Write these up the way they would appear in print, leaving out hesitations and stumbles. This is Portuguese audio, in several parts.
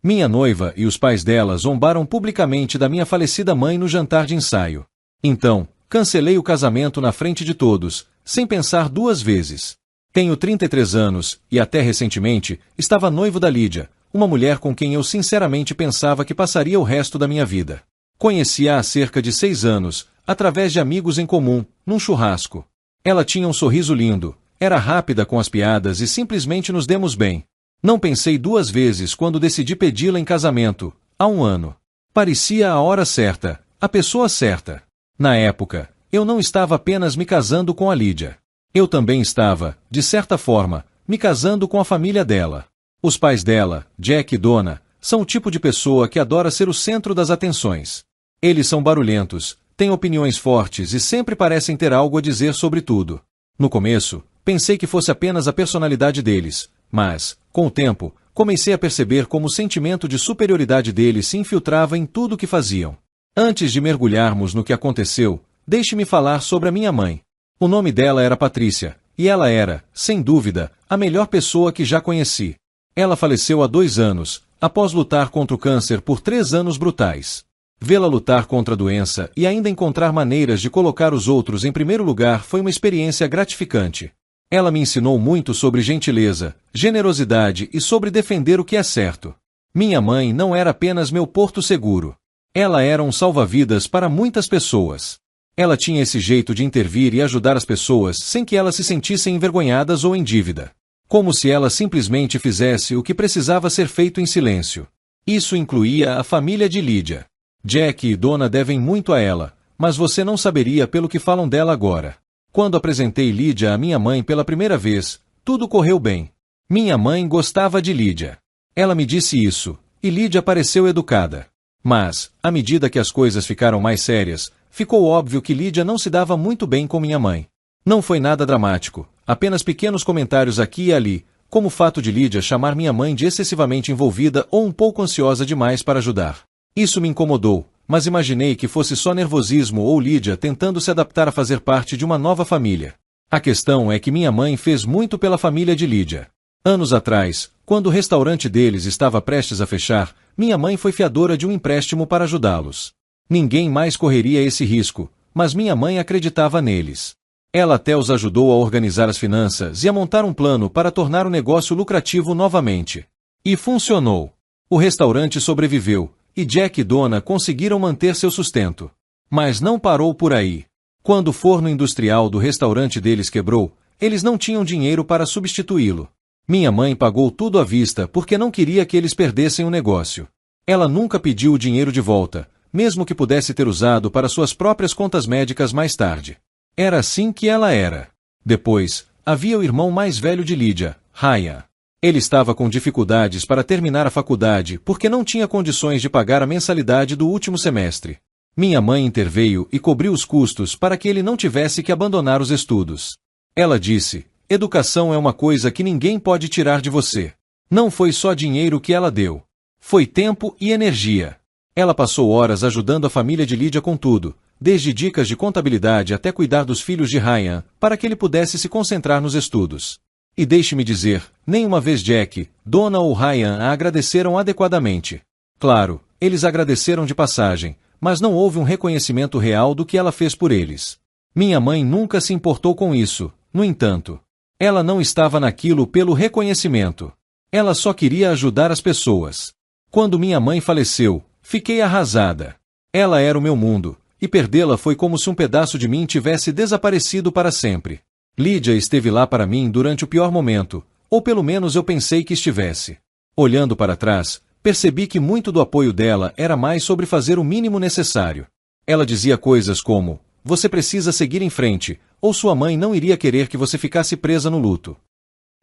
Minha noiva e os pais dela zombaram publicamente da minha falecida mãe no jantar de ensaio. Então, cancelei o casamento na frente de todos, sem pensar duas vezes. Tenho 33 anos, e até recentemente, estava noivo da Lídia, uma mulher com quem eu sinceramente pensava que passaria o resto da minha vida. Conheci-a há cerca de 6 anos, através de amigos em comum, num churrasco. Ela tinha um sorriso lindo, era rápida com as piadas e simplesmente nos demos bem. Não pensei duas vezes quando decidi pedi-la em casamento, há um ano. Parecia a hora certa, a pessoa certa. Na época, eu não estava apenas me casando com a Lídia. Eu também estava, de certa forma, me casando com a família dela. Os pais dela, Jack e Donna, são o tipo de pessoa que adora ser o centro das atenções. Eles são barulhentos, têm opiniões fortes e sempre parecem ter algo a dizer sobre tudo. No começo, pensei que fosse apenas a personalidade deles, mas, com o tempo, comecei a perceber como o sentimento de superioridade deles se infiltrava em tudo o que faziam. Antes de mergulharmos no que aconteceu, deixe-me falar sobre a minha mãe. O nome dela era Patrícia, e ela era, sem dúvida, a melhor pessoa que já conheci. Ela faleceu há 2 anos, após lutar contra o câncer por 3 anos brutais. Vê-la lutar contra a doença e ainda encontrar maneiras de colocar os outros em primeiro lugar foi uma experiência gratificante. Ela me ensinou muito sobre gentileza, generosidade e sobre defender o que é certo. Minha mãe não era apenas meu porto seguro. Ela era um salva-vidas para muitas pessoas. Ela tinha esse jeito de intervir e ajudar as pessoas sem que elas se sentissem envergonhadas ou em dívida. Como se ela simplesmente fizesse o que precisava ser feito em silêncio. Isso incluía a família de Lídia. Jack e Donna devem muito a ela, mas você não saberia pelo que falam dela agora. Quando apresentei Lídia à minha mãe pela primeira vez, tudo correu bem. Minha mãe gostava de Lídia. Ela me disse isso, e Lídia pareceu educada. Mas, à medida que as coisas ficaram mais sérias, ficou óbvio que Lídia não se dava muito bem com minha mãe. Não foi nada dramático, apenas pequenos comentários aqui e ali, como o fato de Lídia chamar minha mãe de excessivamente envolvida ou um pouco ansiosa demais para ajudar. Isso me incomodou, mas imaginei que fosse só nervosismo ou Lídia tentando se adaptar a fazer parte de uma nova família. A questão é que minha mãe fez muito pela família de Lídia. Anos atrás, quando o restaurante deles estava prestes a fechar, minha mãe foi fiadora de um empréstimo para ajudá-los. Ninguém mais correria esse risco, mas minha mãe acreditava neles. Ela até os ajudou a organizar as finanças e a montar um plano para tornar o negócio lucrativo novamente. E funcionou. O restaurante sobreviveu, e Jack e Donna conseguiram manter seu sustento. Mas não parou por aí. Quando o forno industrial do restaurante deles quebrou, eles não tinham dinheiro para substituí-lo. Minha mãe pagou tudo à vista porque não queria que eles perdessem o negócio. Ela nunca pediu o dinheiro de volta, mesmo que pudesse ter usado para suas próprias contas médicas mais tarde. Era assim que ela era. Depois, havia o irmão mais velho de Lídia, Ryan. Ele estava com dificuldades para terminar a faculdade porque não tinha condições de pagar a mensalidade do último semestre. Minha mãe interveio e cobriu os custos para que ele não tivesse que abandonar os estudos. Ela disse: educação é uma coisa que ninguém pode tirar de você. Não foi só dinheiro que ela deu. Foi tempo e energia. Ela passou horas ajudando a família de Lídia com tudo, desde dicas de contabilidade até cuidar dos filhos de Ryan, para que ele pudesse se concentrar nos estudos. E deixe-me dizer, nenhuma vez Jack, Donna ou Ryan a agradeceram adequadamente. Claro, eles agradeceram de passagem, mas não houve um reconhecimento real do que ela fez por eles. Minha mãe nunca se importou com isso, no entanto. Ela não estava naquilo pelo reconhecimento. Ela só queria ajudar as pessoas. Quando minha mãe faleceu, fiquei arrasada. Ela era o meu mundo, e perdê-la foi como se um pedaço de mim tivesse desaparecido para sempre. Lídia esteve lá para mim durante o pior momento, ou pelo menos eu pensei que estivesse. Olhando para trás, percebi que muito do apoio dela era mais sobre fazer o mínimo necessário. Ela dizia coisas como: você precisa seguir em frente, ou sua mãe não iria querer que você ficasse presa no luto.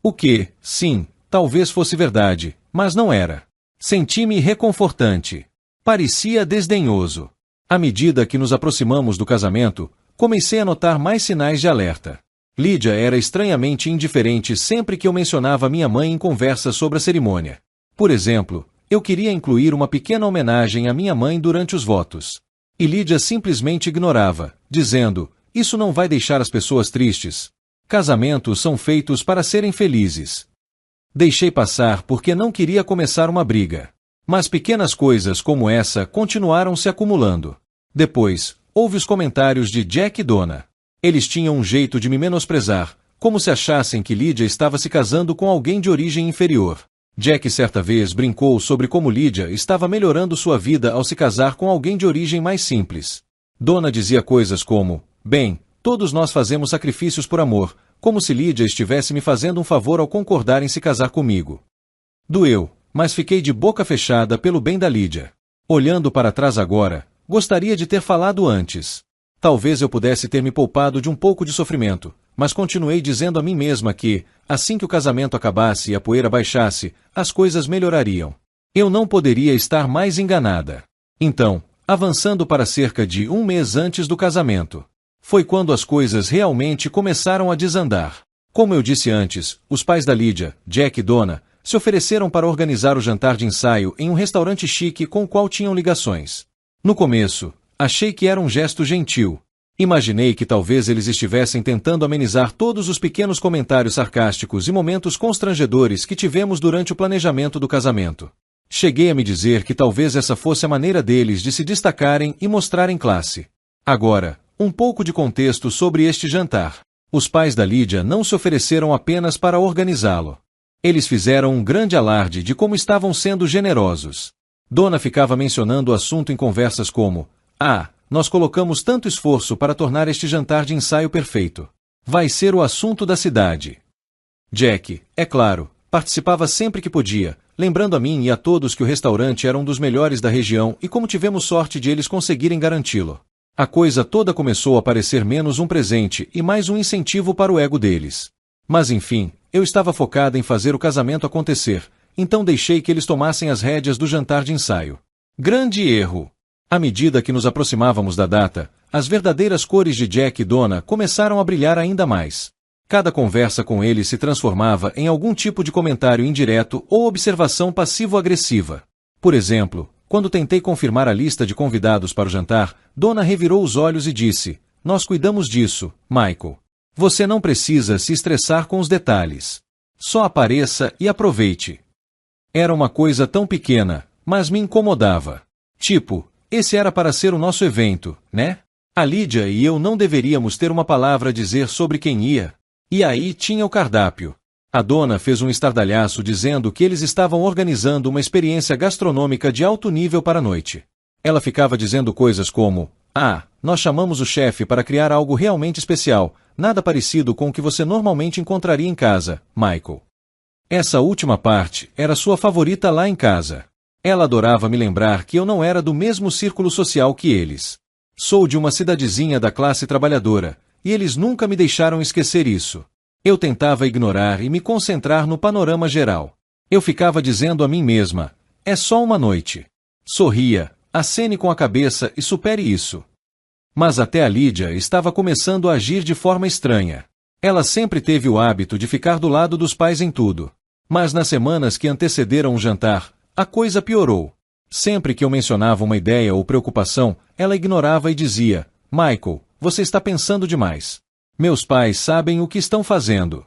O que, sim, talvez fosse verdade, mas não era. Senti-me reconfortante. Parecia desdenhoso. À medida que nos aproximamos do casamento, comecei a notar mais sinais de alerta. Lídia era estranhamente indiferente sempre que eu mencionava minha mãe em conversas sobre a cerimônia. Por exemplo, eu queria incluir uma pequena homenagem à minha mãe durante os votos. E Lídia simplesmente ignorava, dizendo: isso não vai deixar as pessoas tristes. Casamentos são feitos para serem felizes. Deixei passar porque não queria começar uma briga. Mas pequenas coisas como essa continuaram se acumulando. Depois, houve os comentários de Jack e Donna. Eles tinham um jeito de me menosprezar, como se achassem que Lydia estava se casando com alguém de origem inferior. Jack certa vez brincou sobre como Lydia estava melhorando sua vida ao se casar com alguém de origem mais simples. Donna dizia coisas como, bem, todos nós fazemos sacrifícios por amor, como se Lydia estivesse me fazendo um favor ao concordar em se casar comigo. Doeu, mas fiquei de boca fechada pelo bem da Lydia. Olhando para trás agora, gostaria de ter falado antes. Talvez eu pudesse ter me poupado de um pouco de sofrimento, mas continuei dizendo a mim mesma que, assim que o casamento acabasse e a poeira baixasse, as coisas melhorariam. Eu não poderia estar mais enganada. Então, avançando para cerca de um mês antes do casamento, foi quando as coisas realmente começaram a desandar. Como eu disse antes, os pais da Lydia, Jack e Donna, se ofereceram para organizar o jantar de ensaio em um restaurante chique com o qual tinham ligações. No começo, achei que era um gesto gentil. Imaginei que talvez eles estivessem tentando amenizar todos os pequenos comentários sarcásticos e momentos constrangedores que tivemos durante o planejamento do casamento. Cheguei a me dizer que talvez essa fosse a maneira deles de se destacarem e mostrarem classe. Agora, um pouco de contexto sobre este jantar. Os pais da Lydia não se ofereceram apenas para organizá-lo. Eles fizeram um grande alarde de como estavam sendo generosos. Donna ficava mencionando o assunto em conversas como, nós colocamos tanto esforço para tornar este jantar de ensaio perfeito. Vai ser o assunto da cidade. Jack, é claro, participava sempre que podia, lembrando a mim e a todos que o restaurante era um dos melhores da região e como tivemos sorte de eles conseguirem garanti-lo. A coisa toda começou a parecer menos um presente e mais um incentivo para o ego deles. Mas enfim, eu estava focada em fazer o casamento acontecer, então deixei que eles tomassem as rédeas do jantar de ensaio. Grande erro! À medida que nos aproximávamos da data, as verdadeiras cores de Jack e Donna começaram a brilhar ainda mais. Cada conversa com eles se transformava em algum tipo de comentário indireto ou observação passivo-agressiva. Por exemplo, quando tentei confirmar a lista de convidados para o jantar, Donna revirou os olhos e disse, nós cuidamos disso, Michael. Você não precisa se estressar com os detalhes. Só apareça e aproveite. Era uma coisa tão pequena, mas me incomodava. Tipo, esse era para ser o nosso evento, né? A Lydia e eu não deveríamos ter uma palavra a dizer sobre quem ia. E aí tinha o cardápio. A Donna fez um estardalhaço dizendo que eles estavam organizando uma experiência gastronômica de alto nível para a noite. Ela ficava dizendo coisas como, nós chamamos o chefe para criar algo realmente especial, nada parecido com o que você normalmente encontraria em casa, Michael. Essa última parte era sua favorita lá em casa. Ela adorava me lembrar que eu não era do mesmo círculo social que eles. Sou de uma cidadezinha da classe trabalhadora, e eles nunca me deixaram esquecer isso. Eu tentava ignorar e me concentrar no panorama geral. Eu ficava dizendo a mim mesma, é só uma noite. Sorria, acene com a cabeça e supere isso. Mas até a Lydia estava começando a agir de forma estranha. Ela sempre teve o hábito de ficar do lado dos pais em tudo. Mas nas semanas que antecederam o jantar, a coisa piorou. Sempre que eu mencionava uma ideia ou preocupação, ela ignorava e dizia, Michael, você está pensando demais. Meus pais sabem o que estão fazendo.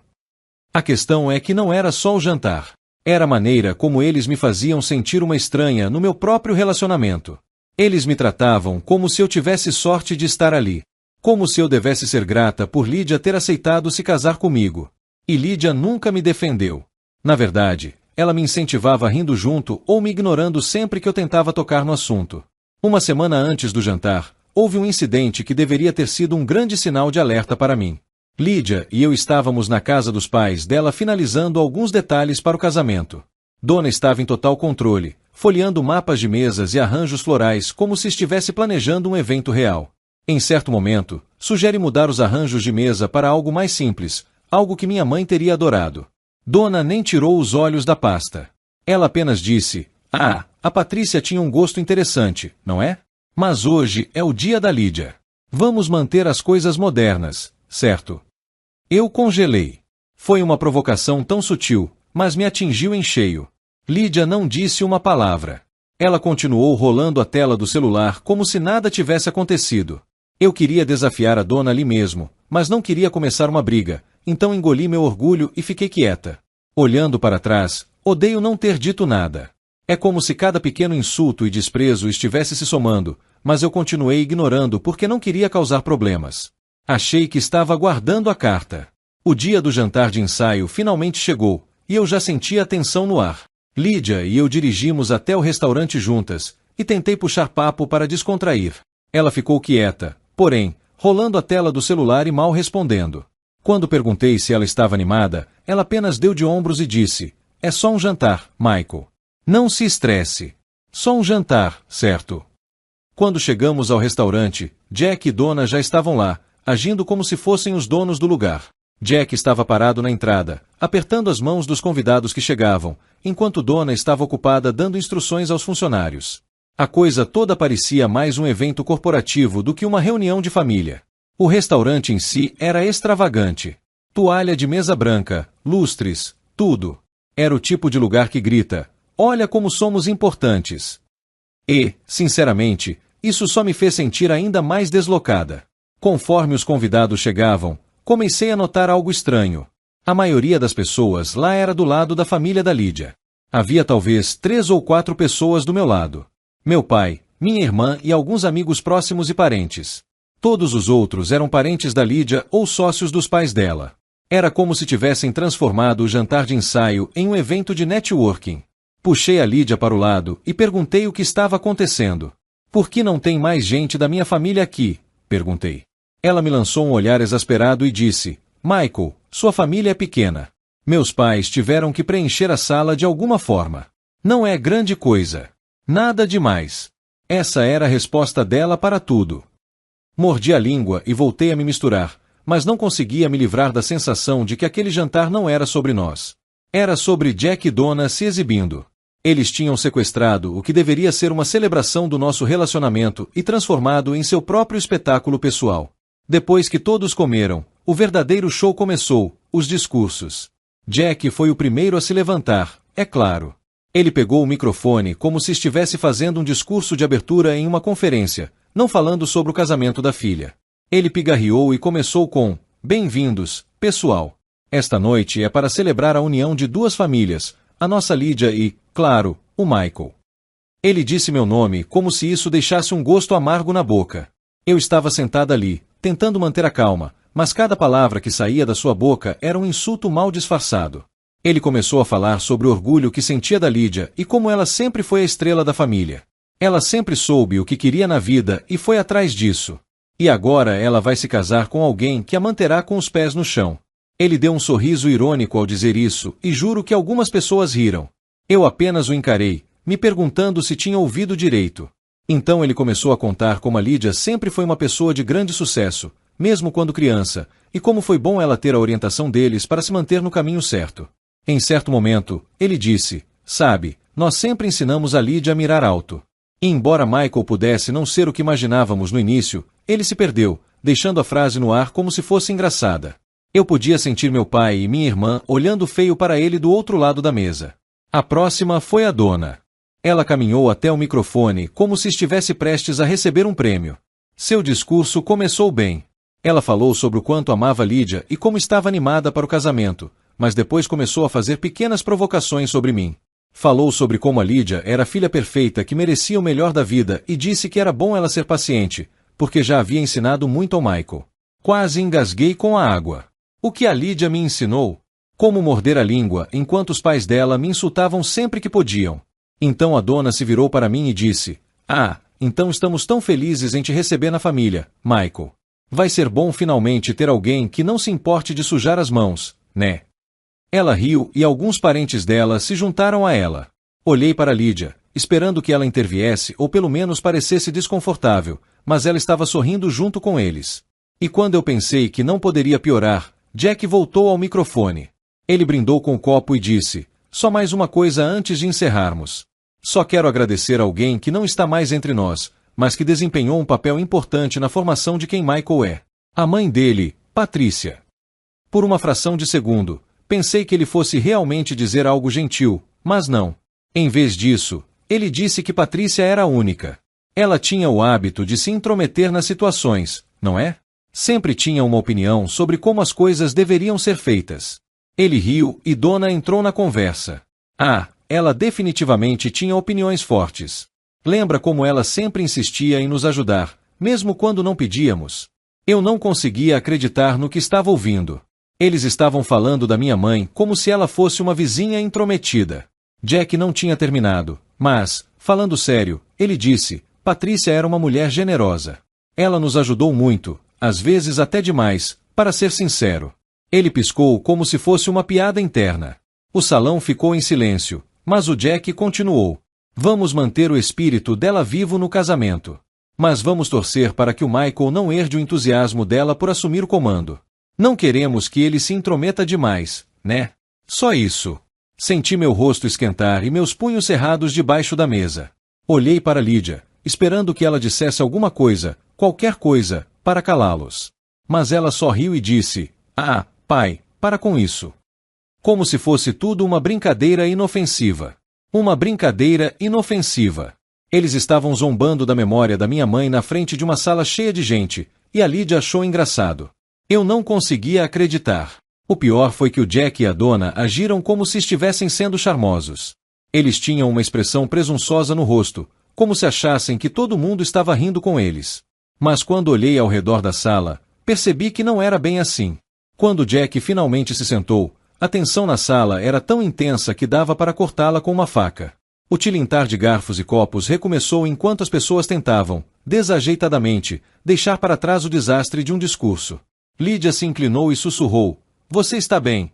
A questão é que não era só o jantar. Era a maneira como eles me faziam sentir uma estranha no meu próprio relacionamento. Eles me tratavam como se eu tivesse sorte de estar ali. Como se eu devesse ser grata por Lydia ter aceitado se casar comigo. E Lydia nunca me defendeu. Na verdade, ela me incentivava rindo junto ou me ignorando sempre que eu tentava tocar no assunto. Uma semana antes do jantar, houve um incidente que deveria ter sido um grande sinal de alerta para mim. Lydia e eu estávamos na casa dos pais dela finalizando alguns detalhes para o casamento. Donna estava em total controle, folheando mapas de mesas e arranjos florais como se estivesse planejando um evento real. Em certo momento, sugere mudar os arranjos de mesa para algo mais simples, algo que minha mãe teria adorado. Donna nem tirou os olhos da pasta. Ela apenas disse, a Patrícia tinha um gosto interessante, não é? Mas hoje é o dia da Lydia. Vamos manter as coisas modernas, certo? Eu congelei. Foi uma provocação tão sutil, mas me atingiu em cheio. Lydia não disse uma palavra. Ela continuou rolando a tela do celular como se nada tivesse acontecido. Eu queria desafiar a Donna ali mesmo, mas não queria começar uma briga, então engoli meu orgulho e fiquei quieta. Olhando para trás, odeio não ter dito nada. É como se cada pequeno insulto e desprezo estivesse se somando, mas eu continuei ignorando porque não queria causar problemas. Achei que estava guardando a carta. O dia do jantar de ensaio finalmente chegou, e eu já sentia a tensão no ar. Lídia e eu dirigimos até o restaurante juntas, e tentei puxar papo para descontrair. Ela ficou quieta, porém, rolando a tela do celular e mal respondendo. Quando perguntei se ela estava animada, ela apenas deu de ombros e disse: "É só um jantar, Michael. Não se estresse. Só um jantar, certo?" Quando chegamos ao restaurante, Jack e Donna já estavam lá, agindo como se fossem os donos do lugar. Jack estava parado na entrada, apertando as mãos dos convidados que chegavam, enquanto Donna estava ocupada dando instruções aos funcionários. A coisa toda parecia mais um evento corporativo do que uma reunião de família. O restaurante em si era extravagante. Toalha de mesa branca, lustres, tudo. Era o tipo de lugar que grita: "Olha como somos importantes." E, sinceramente, isso só me fez sentir ainda mais deslocada. Conforme os convidados chegavam, comecei a notar algo estranho. A maioria das pessoas lá era do lado da família da Lídia. Havia talvez 3 ou 4 pessoas do meu lado. Meu pai, minha irmã e alguns amigos próximos e parentes. Todos os outros eram parentes da Lídia ou sócios dos pais dela. Era como se tivessem transformado o jantar de ensaio em um evento de networking. Puxei a Lídia para o lado e perguntei o que estava acontecendo. "Por que não tem mais gente da minha família aqui?" perguntei. Ela me lançou um olhar exasperado e disse: "Michael, sua família é pequena. Meus pais tiveram que preencher a sala de alguma forma. Não é grande coisa. Nada demais." Essa era a resposta dela para tudo. Mordi a língua e voltei a me misturar, mas não conseguia me livrar da sensação de que aquele jantar não era sobre nós. Era sobre Jack e Donna se exibindo. Eles tinham sequestrado o que deveria ser uma celebração do nosso relacionamento e transformado em seu próprio espetáculo pessoal. Depois que todos comeram, o verdadeiro show começou, os discursos. Jack foi o primeiro a se levantar, é claro. Ele pegou o microfone como se estivesse fazendo um discurso de abertura em uma conferência, não falando sobre o casamento da filha. Ele pigarreou e começou com: "Bem-vindos, pessoal. Esta noite é para celebrar a união de 2 famílias, a nossa Lídia e, claro, o Michael." Ele disse meu nome como se isso deixasse um gosto amargo na boca. Eu estava sentada ali, tentando manter a calma, mas cada palavra que saía da sua boca era um insulto mal disfarçado. Ele começou a falar sobre o orgulho que sentia da Lídia e como ela sempre foi a estrela da família. Ela sempre soube o que queria na vida e foi atrás disso. E agora ela vai se casar com alguém que a manterá com os pés no chão. Ele deu um sorriso irônico ao dizer isso e juro que algumas pessoas riram. Eu apenas o encarei, me perguntando se tinha ouvido direito. Então ele começou a contar como a Lídia sempre foi uma pessoa de grande sucesso, mesmo quando criança, e como foi bom ela ter a orientação deles para se manter no caminho certo. Em certo momento, ele disse: "Sabe, nós sempre ensinamos a Lídia a mirar alto." E embora Michael pudesse não ser o que imaginávamos no início, ele se perdeu, deixando a frase no ar como se fosse engraçada. Eu podia sentir meu pai e minha irmã olhando feio para ele do outro lado da mesa. A próxima foi a Donna. Ela caminhou até o microfone como se estivesse prestes a receber um prêmio. Seu discurso começou bem. Ela falou sobre o quanto amava Lídia e como estava animada para o casamento, mas depois começou a fazer pequenas provocações sobre mim. Falou sobre como a Lídia era a filha perfeita que merecia o melhor da vida e disse que era bom ela ser paciente, porque já havia ensinado muito ao Michael. Quase engasguei com a água. O que a Lídia me ensinou? Como morder a língua enquanto os pais dela me insultavam sempre que podiam. Então a Donna se virou para mim e disse: "Ah, então estamos tão felizes em te receber na família, Michael. Vai ser bom finalmente ter alguém que não se importe de sujar as mãos, né?" Ela riu e alguns parentes dela se juntaram a ela. Olhei para Lídia, esperando que ela interviesse ou pelo menos parecesse desconfortável, mas ela estava sorrindo junto com eles. E quando eu pensei que não poderia piorar, Jack voltou ao microfone. Ele brindou com o copo e disse: "Só mais uma coisa antes de encerrarmos. Só quero agradecer a alguém que não está mais entre nós, mas que desempenhou um papel importante na formação de quem Michael é. A mãe dele, Patrícia." Por uma fração de segundo, pensei que ele fosse realmente dizer algo gentil, mas não. Em vez disso, ele disse que Patrícia era a única. Ela tinha o hábito de se intrometer nas situações, não é? Sempre tinha uma opinião sobre como as coisas deveriam ser feitas. Ele riu e Donna entrou na conversa. "Ah, ela definitivamente tinha opiniões fortes. Lembra como ela sempre insistia em nos ajudar, mesmo quando não pedíamos? Eu não conseguia acreditar no que estava ouvindo. Eles estavam falando da minha mãe como se ela fosse uma vizinha intrometida. Jack não tinha terminado, mas, falando sério, ele disse: Patrícia era uma mulher generosa. Ela nos ajudou muito, às vezes até demais, para ser sincero. Ele piscou como se fosse uma piada interna. O salão ficou em silêncio, mas o Jack continuou: Vamos manter o espírito dela vivo no casamento. Mas vamos torcer para que o Michael não herde o entusiasmo dela por assumir o comando. Não queremos que ele se intrometa demais, né? Só isso. Senti meu rosto esquentar e meus punhos cerrados debaixo da mesa. Olhei para Lydia, esperando que ela dissesse alguma coisa, qualquer coisa, para calá-los. Mas ela só riu e disse: Ah, pai, para com isso. Como se fosse tudo uma brincadeira inofensiva. Uma brincadeira inofensiva. Eles estavam zombando da memória da minha mãe na frente de uma sala cheia de gente, e a Lydia achou engraçado. Eu não conseguia acreditar. O pior foi que o Jack e a dona agiram como se estivessem sendo charmosos. Eles tinham uma expressão presunçosa no rosto, como se achassem que todo mundo estava rindo com eles. Mas quando olhei ao redor da sala, percebi que não era bem assim. Quando Jack finalmente se sentou, a tensão na sala era tão intensa que dava para cortá-la com uma faca. O tilintar de garfos e copos recomeçou enquanto as pessoas tentavam, desajeitadamente, deixar para trás o desastre de um discurso. Lydia se inclinou e sussurrou: Você está bem?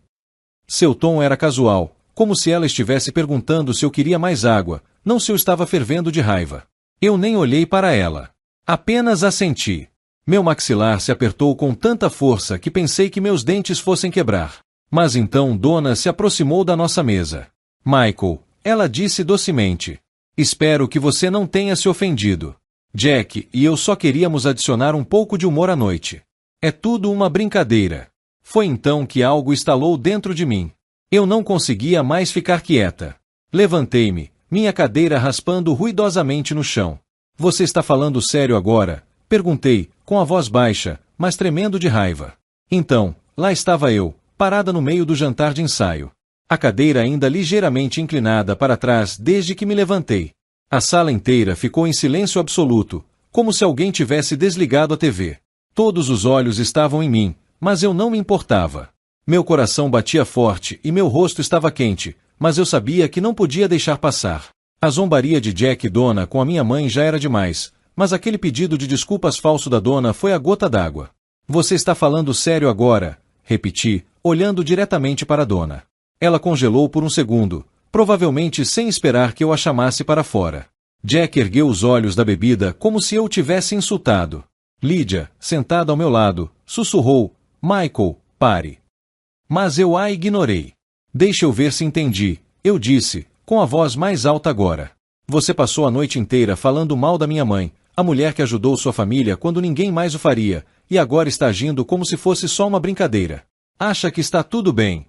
Seu tom era casual, como se ela estivesse perguntando se eu queria mais água, não se eu estava fervendo de raiva. Eu nem olhei para ela. Apenas assenti. Meu maxilar se apertou com tanta força que pensei que meus dentes fossem quebrar. Mas então Donna se aproximou da nossa mesa. Michael, ela disse docemente. Espero que você não tenha se ofendido. Jack e eu só queríamos adicionar um pouco de humor à noite. É tudo uma brincadeira. Foi então que algo estalou dentro de mim. Eu não conseguia mais ficar quieta. Levantei-me, minha cadeira raspando ruidosamente no chão. Você está falando sério agora? Perguntei, com a voz baixa, mas tremendo de raiva. Então, lá estava eu, parada no meio do jantar de ensaio. A cadeira ainda ligeiramente inclinada para trás desde que me levantei. A sala inteira ficou em silêncio absoluto, como se alguém tivesse desligado a TV. Todos os olhos estavam em mim, mas eu não me importava. Meu coração batia forte e meu rosto estava quente, mas eu sabia que não podia deixar passar. A zombaria de Jack e Donna com a minha mãe já era demais, mas aquele pedido de desculpas falso da dona foi a gota d'água. Você está falando sério agora? Repeti, olhando diretamente para a dona. Ela congelou por um segundo, provavelmente sem esperar que eu a chamasse para fora. Jack ergueu os olhos da bebida como se eu o tivesse insultado. Lydia, sentada ao meu lado, sussurrou: Michael, pare. Mas eu a ignorei. Deixa eu ver se entendi, eu disse, com a voz mais alta agora. Você passou a noite inteira falando mal da minha mãe, a mulher que ajudou sua família quando ninguém mais o faria, e agora está agindo como se fosse só uma brincadeira. Acha que está tudo bem.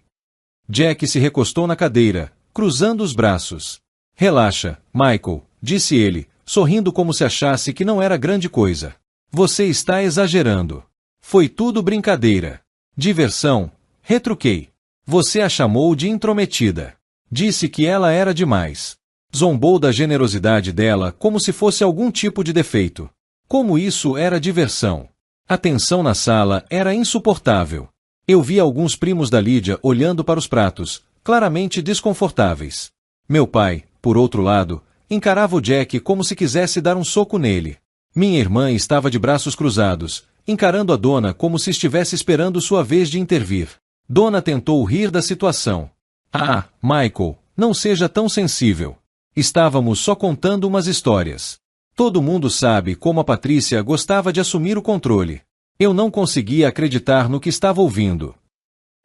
Jack se recostou na cadeira, cruzando os braços. Relaxa, Michael, disse ele, sorrindo como se achasse que não era grande coisa. Você está exagerando. Foi tudo brincadeira. Diversão, retruquei. Você a chamou de intrometida. Disse que ela era demais. Zombou da generosidade dela como se fosse algum tipo de defeito. Como isso era diversão? A tensão na sala era insuportável. Eu vi alguns primos da Lydia olhando para os pratos, claramente desconfortáveis. Meu pai, por outro lado, encarava o Jack como se quisesse dar um soco nele. Minha irmã estava de braços cruzados, encarando a dona como se estivesse esperando sua vez de intervir. Dona tentou rir da situação. Ah, Michael, não seja tão sensível. Estávamos só contando umas histórias. Todo mundo sabe como a Patrícia gostava de assumir o controle. Eu não conseguia acreditar no que estava ouvindo.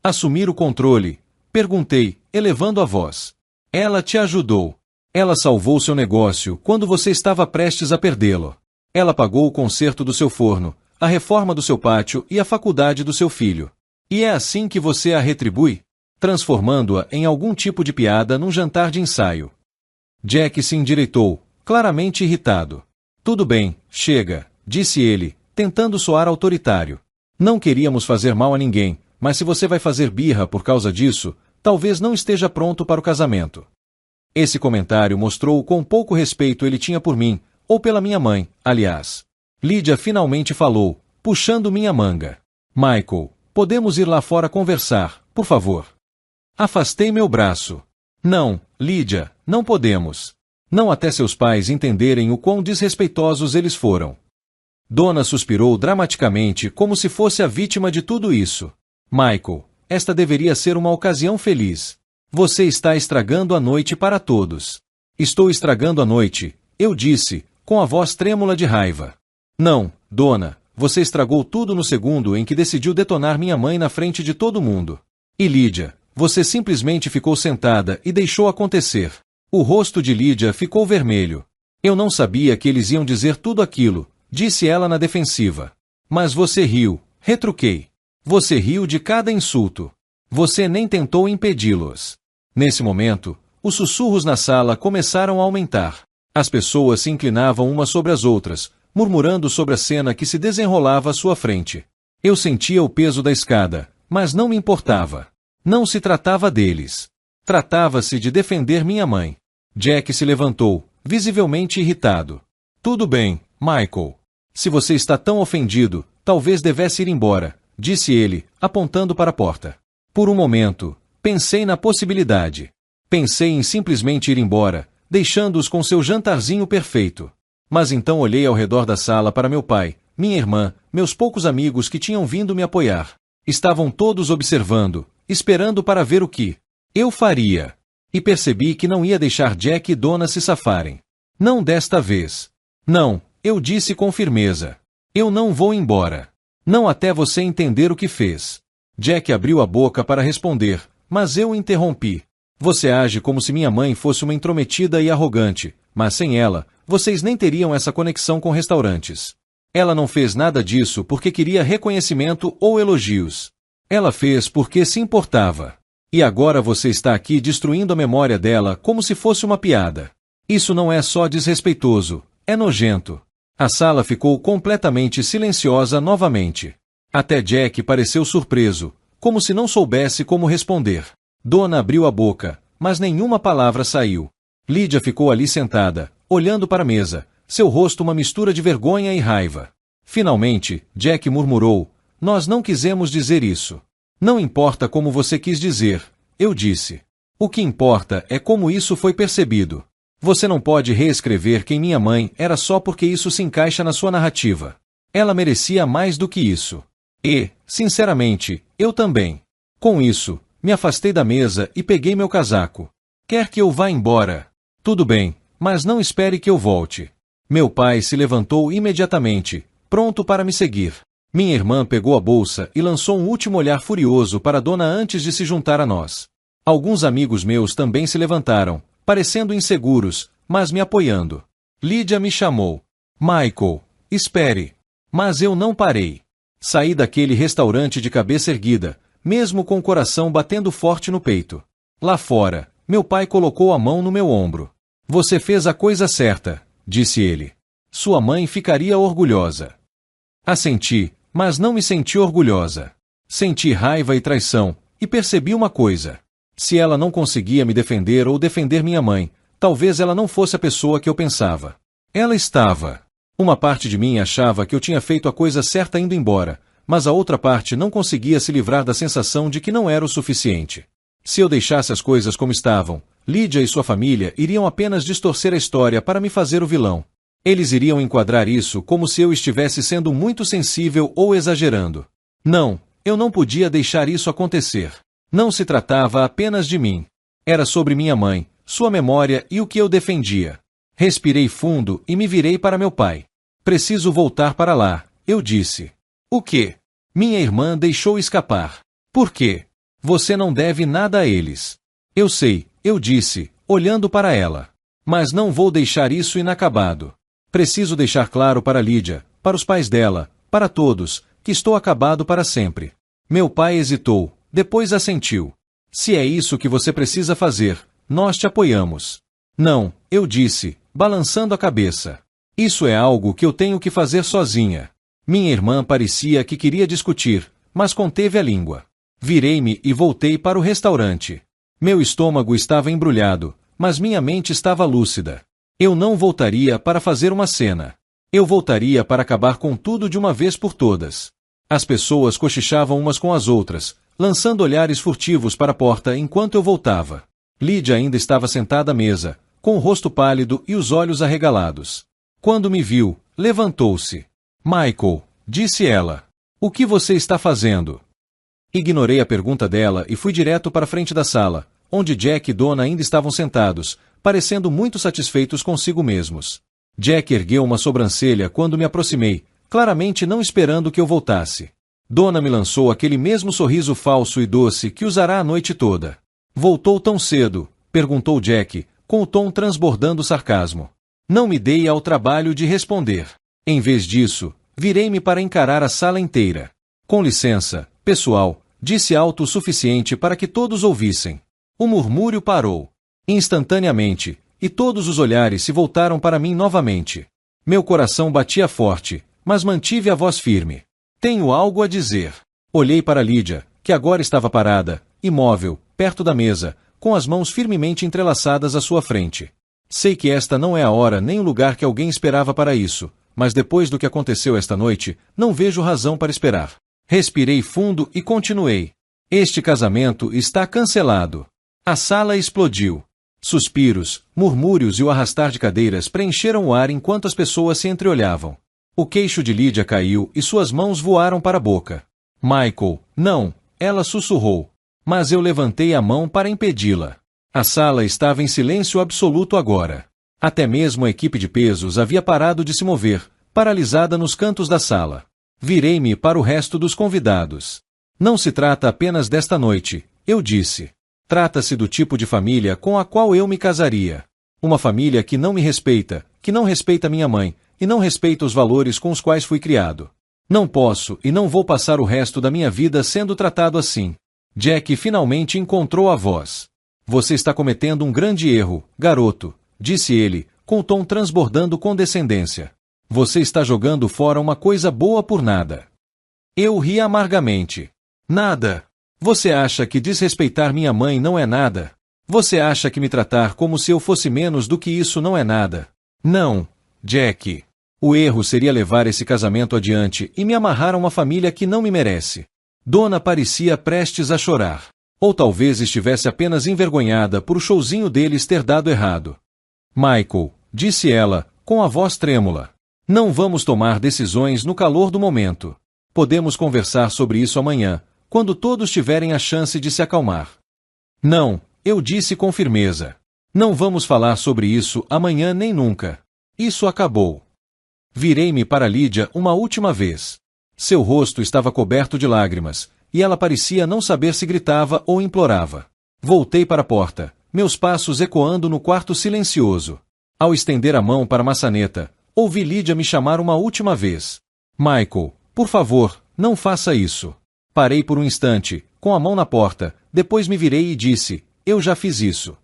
Assumir o controle? Perguntei, elevando a voz. Ela te ajudou. Ela salvou seu negócio quando você estava prestes a perdê-lo. Ela pagou o conserto do seu forno, a reforma do seu pátio e a faculdade do seu filho. E é assim que você a retribui? Transformando-a em algum tipo de piada num jantar de ensaio. Jack se endireitou, claramente irritado. Tudo bem, chega, disse ele, tentando soar autoritário. Não queríamos fazer mal a ninguém, mas se você vai fazer birra por causa disso, talvez não esteja pronto para o casamento. Esse comentário mostrou o quão pouco respeito ele tinha por mim, ou pela minha mãe, aliás. Lídia finalmente falou, puxando minha manga. Michael, podemos ir lá fora conversar, por favor. Afastei meu braço. Não, Lídia, não podemos. Não até seus pais entenderem o quão desrespeitosos eles foram. Dona suspirou dramaticamente como se fosse a vítima de tudo isso. Michael, esta deveria ser uma ocasião feliz. Você está estragando a noite para todos. Estou estragando a noite, eu disse, com a voz trêmula de raiva. Não, dona, você estragou tudo no segundo em que decidiu detonar minha mãe na frente de todo mundo. E Lídia, você simplesmente ficou sentada e deixou acontecer. O rosto de Lídia ficou vermelho. Eu não sabia que eles iam dizer tudo aquilo, disse ela na defensiva. Mas você riu, retruquei. Você riu de cada insulto. Você nem tentou impedi-los. Nesse momento, os sussurros na sala começaram a aumentar. As pessoas se inclinavam umas sobre as outras, murmurando sobre a cena que se desenrolava à sua frente. Eu sentia o peso da escada, mas não me importava. Não se tratava deles. Tratava-se de defender minha mãe. Jack se levantou, visivelmente irritado. Tudo bem, Michael. Se você está tão ofendido, talvez devesse ir embora, disse ele, apontando para a porta. Por um momento, pensei na possibilidade. Pensei em simplesmente ir embora, deixando-os com seu jantarzinho perfeito. Mas então olhei ao redor da sala para meu pai, minha irmã, meus poucos amigos que tinham vindo me apoiar. Estavam todos observando, esperando para ver o que eu faria. E percebi que não ia deixar Jack e Dona se safarem. Não desta vez. Não, eu disse com firmeza. Eu não vou embora. Não até você entender o que fez. Jack abriu a boca para responder, mas eu o interrompi. Você age como se minha mãe fosse uma intrometida e arrogante, mas sem ela, vocês nem teriam essa conexão com restaurantes. Ela não fez nada disso porque queria reconhecimento ou elogios. Ela fez porque se importava. E agora você está aqui destruindo a memória dela como se fosse uma piada. Isso não é só desrespeitoso, é nojento. A sala ficou completamente silenciosa novamente. Até Jack pareceu surpreso, como se não soubesse como responder. Dona abriu a boca, mas nenhuma palavra saiu. Lídia ficou ali sentada, olhando para a mesa, seu rosto uma mistura de vergonha e raiva. Finalmente, Jack murmurou, nós não quisemos dizer isso. Não importa como você quis dizer, eu disse. O que importa é como isso foi percebido. Você não pode reescrever quem minha mãe era só porque isso se encaixa na sua narrativa. Ela merecia mais do que isso. E, sinceramente, eu também. Com isso, me afastei da mesa e peguei meu casaco. Quer que eu vá embora? Tudo bem, mas não espere que eu volte. Meu pai se levantou imediatamente, pronto para me seguir. Minha irmã pegou a bolsa e lançou um último olhar furioso para a dona antes de se juntar a nós. Alguns amigos meus também se levantaram, parecendo inseguros, mas me apoiando. Lídia me chamou. Michael, espere. Mas eu não parei. Saí daquele restaurante de cabeça erguida, mesmo com o coração batendo forte no peito. Lá fora, meu pai colocou a mão no meu ombro. Você fez a coisa certa, disse ele. Sua mãe ficaria orgulhosa. Assenti, mas não me senti orgulhosa. Senti raiva e traição, e percebi uma coisa. Se ela não conseguia me defender ou defender minha mãe, talvez ela não fosse a pessoa que eu pensava. Ela estava. Uma parte de mim achava que eu tinha feito a coisa certa indo embora, mas a outra parte não conseguia se livrar da sensação de que não era o suficiente. Se eu deixasse as coisas como estavam, Lídia e sua família iriam apenas distorcer a história para me fazer o vilão. Eles iriam enquadrar isso como se eu estivesse sendo muito sensível ou exagerando. Não, eu não podia deixar isso acontecer. Não se tratava apenas de mim. Era sobre minha mãe, sua memória e o que eu defendia. Respirei fundo e me virei para meu pai. Preciso voltar para lá, eu disse. O quê? Minha irmã deixou escapar. Por quê? Você não deve nada a eles. Eu sei, eu disse, olhando para ela. Mas não vou deixar isso inacabado. Preciso deixar claro para Lídia, para os pais dela, para todos, que estou acabado para sempre. Meu pai hesitou, depois assentiu. Se é isso que você precisa fazer, nós te apoiamos. Não, eu disse, balançando a cabeça. Isso é algo que eu tenho que fazer sozinha. Minha irmã parecia que queria discutir, mas conteve a língua. Virei-me e voltei para o restaurante. Meu estômago estava embrulhado, mas minha mente estava lúcida. Eu não voltaria para fazer uma cena. Eu voltaria para acabar com tudo de uma vez por todas. As pessoas cochichavam umas com as outras, lançando olhares furtivos para a porta enquanto eu voltava. Lydia ainda estava sentada à mesa, com o rosto pálido e os olhos arregalados. Quando me viu, levantou-se. Michael, disse ela. O que você está fazendo? Ignorei a pergunta dela e fui direto para a frente da sala, onde Jack e Donna ainda estavam sentados, parecendo muito satisfeitos consigo mesmos. Jack ergueu uma sobrancelha quando me aproximei, claramente não esperando que eu voltasse. Donna me lançou aquele mesmo sorriso falso e doce que usará a noite toda. Voltou tão cedo? Perguntou Jack, com o tom transbordando sarcasmo. Não me dei ao trabalho de responder. Em vez disso, virei-me para encarar a sala inteira. Com licença, pessoal, disse alto o suficiente para que todos ouvissem. O murmúrio parou. Instantaneamente, e todos os olhares se voltaram para mim novamente. Meu coração batia forte, mas mantive a voz firme. Tenho algo a dizer. Olhei para Lydia, que agora estava parada, imóvel, perto da mesa, com as mãos firmemente entrelaçadas à sua frente. Sei que esta não é a hora nem o lugar que alguém esperava para isso, mas depois do que aconteceu esta noite, não vejo razão para esperar. Respirei fundo e continuei. Este casamento está cancelado. A sala explodiu. Suspiros, murmúrios e o arrastar de cadeiras preencheram o ar enquanto as pessoas se entreolhavam. O queixo de Lydia caiu e suas mãos voaram para a boca. Michael, não, ela sussurrou. Mas eu levantei a mão para impedi-la. A sala estava em silêncio absoluto agora. Até mesmo a equipe de pesos havia parado de se mover, paralisada nos cantos da sala. Virei-me para o resto dos convidados. Não se trata apenas desta noite, eu disse. Trata-se do tipo de família com a qual eu me casaria. Uma família que não me respeita, que não respeita minha mãe, e não respeita os valores com os quais fui criado. Não posso e não vou passar o resto da minha vida sendo tratado assim. Jack finalmente encontrou a voz. Você está cometendo um grande erro, garoto, disse ele, com o tom transbordando condescendência. Você está jogando fora uma coisa boa por nada. Eu ri amargamente. Nada. Você acha que desrespeitar minha mãe não é nada? Você acha que me tratar como se eu fosse menos do que isso não é nada? Não, Jack. O erro seria levar esse casamento adiante e me amarrar a uma família que não me merece. Donna parecia prestes a chorar. Ou talvez estivesse apenas envergonhada por o showzinho deles ter dado errado. Michael, disse ela, com a voz trêmula. Não vamos tomar decisões no calor do momento. Podemos conversar sobre isso amanhã, quando todos tiverem a chance de se acalmar. Não, eu disse com firmeza. Não vamos falar sobre isso amanhã nem nunca. Isso acabou. Virei-me para Lydia uma última vez. Seu rosto estava coberto de lágrimas, e ela parecia não saber se gritava ou implorava. Voltei para a porta, meus passos ecoando no quarto silencioso. Ao estender a mão para a maçaneta, ouvi Lydia me chamar uma última vez. Michael, por favor, não faça isso. Parei por um instante, com a mão na porta, depois me virei e disse, eu já fiz isso.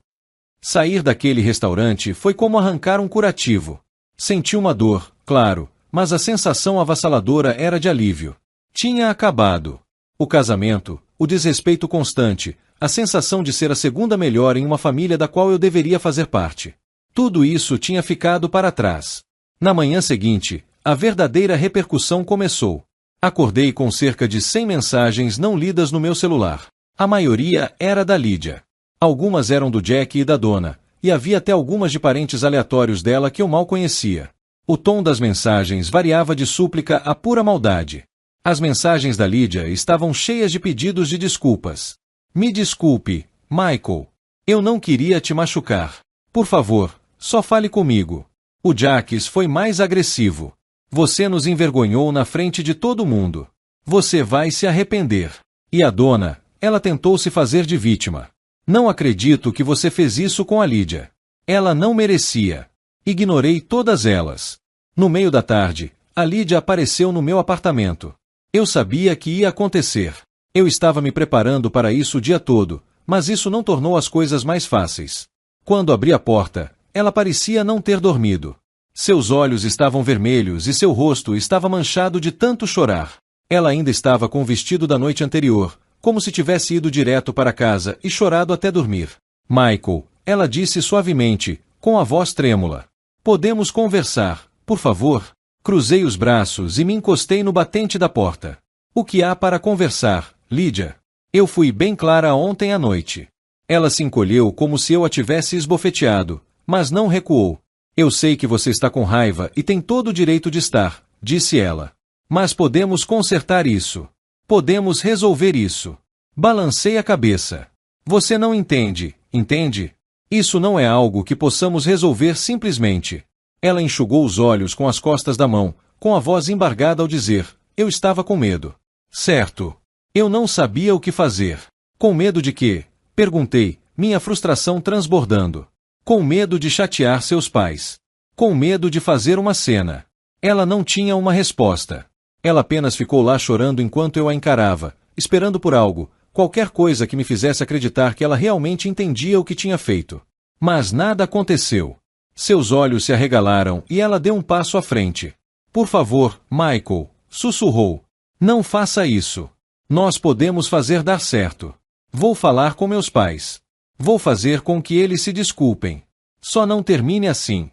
Sair daquele restaurante foi como arrancar um curativo. Senti uma dor, claro, mas a sensação avassaladora era de alívio. Tinha acabado. O casamento, o desrespeito constante, a sensação de ser a segunda melhor em uma família da qual eu deveria fazer parte. Tudo isso tinha ficado para trás. Na manhã seguinte, a verdadeira repercussão começou. Acordei com cerca de 100 mensagens não lidas no meu celular. A maioria era da Lydia. Algumas eram do Jack e da Donna, e havia até algumas de parentes aleatórios dela que eu mal conhecia. O tom das mensagens variava de súplica a pura maldade. As mensagens da Lydia estavam cheias de pedidos de desculpas. Me desculpe, Michael. Eu não queria te machucar. Por favor, só fale comigo. O Jacques foi mais agressivo. Você nos envergonhou na frente de todo mundo. Você vai se arrepender. E a Donna, ela tentou se fazer de vítima. Não acredito que você fez isso com a Lydia. Ela não merecia. Ignorei todas elas. No meio da tarde, a Lydia apareceu no meu apartamento. Eu sabia que ia acontecer. Eu estava me preparando para isso o dia todo, mas isso não tornou as coisas mais fáceis. Quando abri a porta, ela parecia não ter dormido. Seus olhos estavam vermelhos e seu rosto estava manchado de tanto chorar. Ela ainda estava com o vestido da noite anterior, como se tivesse ido direto para casa e chorado até dormir. Michael, ela disse suavemente, com a voz trêmula. Podemos conversar, por favor? Cruzei os braços e me encostei no batente da porta. O que há para conversar, Lydia? Eu fui bem clara ontem à noite. Ela se encolheu como se eu a tivesse esbofeteado, mas não recuou. Eu sei que você está com raiva e tem todo o direito de estar, disse ela. Mas podemos consertar isso. Podemos resolver isso. Balancei a cabeça. Você não entende, entende? Isso não é algo que possamos resolver simplesmente. Ela enxugou os olhos com as costas da mão, com a voz embargada ao dizer, eu estava com medo. Certo. Eu não sabia o que fazer. Com medo de quê? Perguntei, minha frustração transbordando. Com medo de chatear seus pais. Com medo de fazer uma cena. Ela não tinha uma resposta. Ela apenas ficou lá chorando enquanto eu a encarava, esperando por algo, qualquer coisa que me fizesse acreditar que ela realmente entendia o que tinha feito. Mas nada aconteceu. Seus olhos se arregalaram e ela deu um passo à frente. Por favor, Michael, sussurrou. Não faça isso. Nós podemos fazer dar certo. Vou falar com meus pais. Vou fazer com que eles se desculpem. Só não termine assim.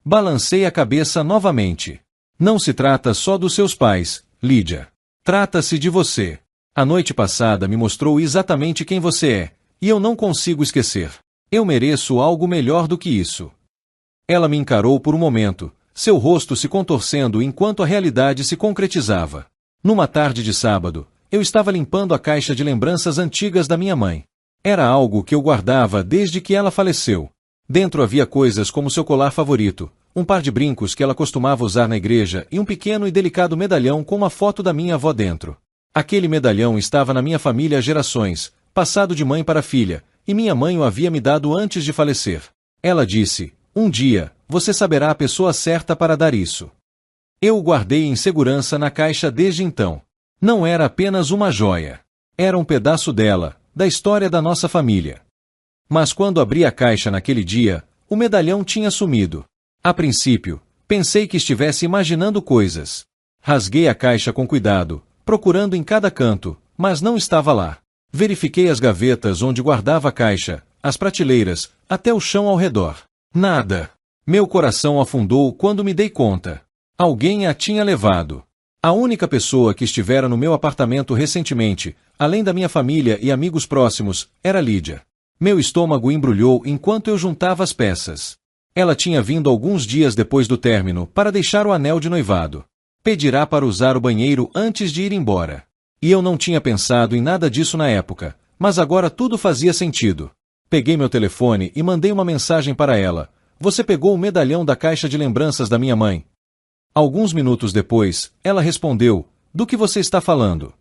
Balancei a cabeça novamente. Não se trata só dos seus pais, Lydia. Trata-se de você. A noite passada me mostrou exatamente quem você é, e eu não consigo esquecer. Eu mereço algo melhor do que isso. Ela me encarou por um momento, seu rosto se contorcendo enquanto a realidade se concretizava. Numa tarde de sábado, eu estava limpando a caixa de lembranças antigas da minha mãe. Era algo que eu guardava desde que ela faleceu. Dentro havia coisas como seu colar favorito, um par de brincos que ela costumava usar na igreja e um pequeno e delicado medalhão com uma foto da minha avó dentro. Aquele medalhão estava na minha família há gerações, passado de mãe para filha, e minha mãe o havia me dado antes de falecer. Ela disse, um dia, você saberá a pessoa certa para dar isso. Eu o guardei em segurança na caixa desde então. Não era apenas uma joia. Era um pedaço dela, da história da nossa família. Mas quando abri a caixa naquele dia, o medalhão tinha sumido. A princípio, pensei que estivesse imaginando coisas. Rasguei a caixa com cuidado, procurando em cada canto, mas não estava lá. Verifiquei as gavetas onde guardava a caixa, as prateleiras, até o chão ao redor. Nada. Meu coração afundou quando me dei conta. Alguém a tinha levado. A única pessoa que estivera no meu apartamento recentemente, além da minha família e amigos próximos, era Lydia. Meu estômago embrulhou enquanto eu juntava as peças. Ela tinha vindo alguns dias depois do término para deixar o anel de noivado. Pedirá para usar o banheiro antes de ir embora. E eu não tinha pensado em nada disso na época, mas agora tudo fazia sentido. Peguei meu telefone e mandei uma mensagem para ela. Você pegou o medalhão da caixa de lembranças da minha mãe? Alguns minutos depois, ela respondeu, do que você está falando?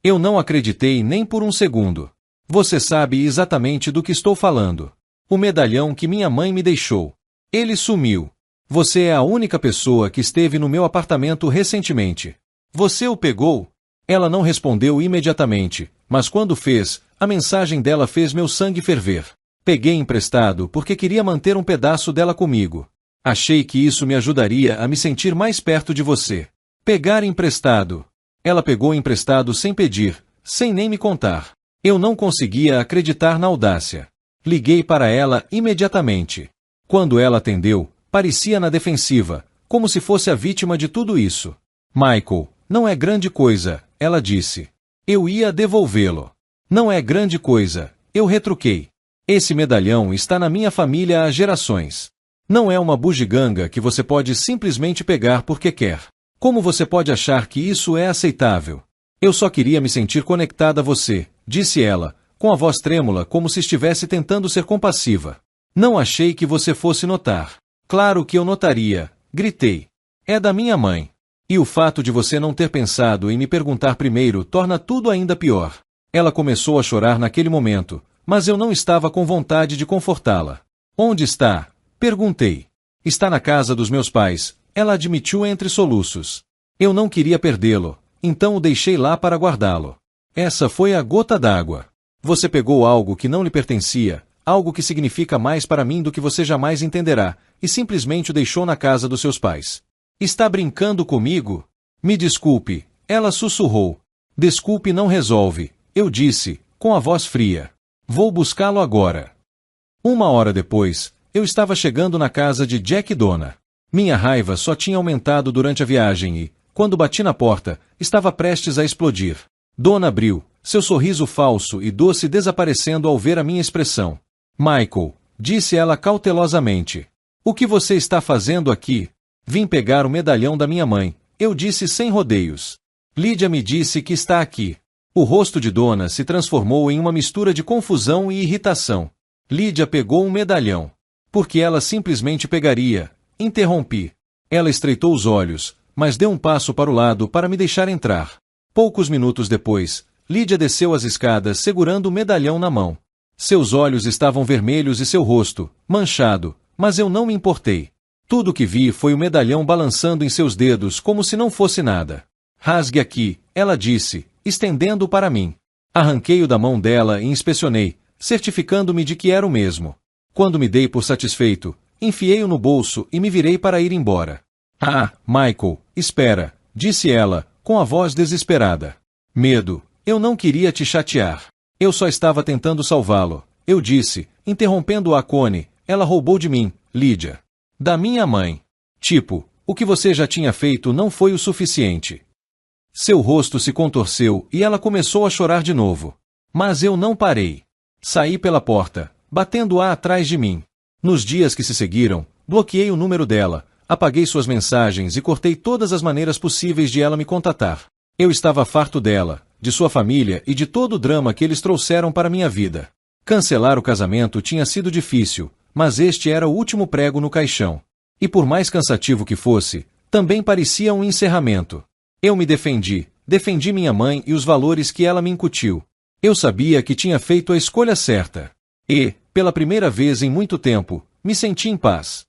Eu não acreditei nem por um segundo. Você sabe exatamente do que estou falando. O medalhão que minha mãe me deixou. Ele sumiu. Você é a única pessoa que esteve no meu apartamento recentemente. Você o pegou? Ela não respondeu imediatamente, mas quando fez, a mensagem dela fez meu sangue ferver. Peguei emprestado porque queria manter um pedaço dela comigo. Achei que isso me ajudaria a me sentir mais perto de você. Pegar emprestado. Ela pegou emprestado sem pedir, sem nem me contar. Eu não conseguia acreditar na audácia. Liguei para ela imediatamente. Quando ela atendeu, parecia na defensiva, como se fosse a vítima de tudo isso. Michael, não é grande coisa, ela disse. Eu ia devolvê-lo. Não é grande coisa, eu retruquei. Esse medalhão está na minha família há gerações. Não é uma bugiganga que você pode simplesmente pegar porque quer. Como você pode achar que isso é aceitável? Eu só queria me sentir conectada a você, disse ela, com a voz trêmula como se estivesse tentando ser compassiva. Não achei que você fosse notar. Claro que eu notaria, gritei. É da minha mãe. E o fato de você não ter pensado em me perguntar primeiro torna tudo ainda pior. Ela começou a chorar naquele momento, mas eu não estava com vontade de confortá-la. Onde está? Perguntei. Está na casa dos meus pais, ela admitiu entre soluços. Eu não queria perdê-lo, então o deixei lá para guardá-lo. Essa foi a gota d'água. Você pegou algo que não lhe pertencia, algo que significa mais para mim do que você jamais entenderá, e simplesmente o deixou na casa dos seus pais. Está brincando comigo? Me desculpe, ela sussurrou. Desculpe não resolve, eu disse, com a voz fria. Vou buscá-lo agora. 1 hora depois, eu estava chegando na casa de Jack e Donna. Minha raiva só tinha aumentado durante a viagem e, quando bati na porta, estava prestes a explodir. Donna abriu, seu sorriso falso e doce desaparecendo ao ver a minha expressão. Michael, disse ela cautelosamente. O que você está fazendo aqui? Vim pegar o medalhão da minha mãe, eu disse sem rodeios. Lydia me disse que está aqui. O rosto de Donna se transformou em uma mistura de confusão e irritação. Lydia pegou um medalhão. Porque ela simplesmente pegaria. Interrompi. Ela estreitou os olhos, mas deu um passo para o lado para me deixar entrar. Poucos minutos depois, Lydia desceu as escadas segurando o medalhão na mão. Seus olhos estavam vermelhos e seu rosto, manchado, mas eu não me importei. Tudo o que vi foi o medalhão balançando em seus dedos como se não fosse nada. Rasgue aqui, ela disse, estendendo-o para mim. Arranquei-o da mão dela e inspecionei, certificando-me de que era o mesmo. Quando me dei por satisfeito, enfiei-o no bolso e me virei para ir embora. Ah, Michael, espera, disse ela, com a voz desesperada. Medo, eu não queria te chatear. Eu só estava tentando salvá-lo, eu disse, interrompendo a Connie, ela roubou de mim, Lydia. Da minha mãe. Tipo, o que você já tinha feito não foi o suficiente. Seu rosto se contorceu e ela começou a chorar de novo. Mas eu não parei. Saí pela porta, batendo-a atrás de mim. Nos dias que se seguiram, bloqueei o número dela, apaguei suas mensagens e cortei todas as maneiras possíveis de ela me contatar. Eu estava farto dela, de sua família e de todo o drama que eles trouxeram para minha vida. Cancelar o casamento tinha sido difícil, mas este era o último prego no caixão. E por mais cansativo que fosse, também parecia um encerramento. Eu me defendi minha mãe e os valores que ela me incutiu. Eu sabia que tinha feito a escolha certa. E, pela primeira vez em muito tempo, me senti em paz.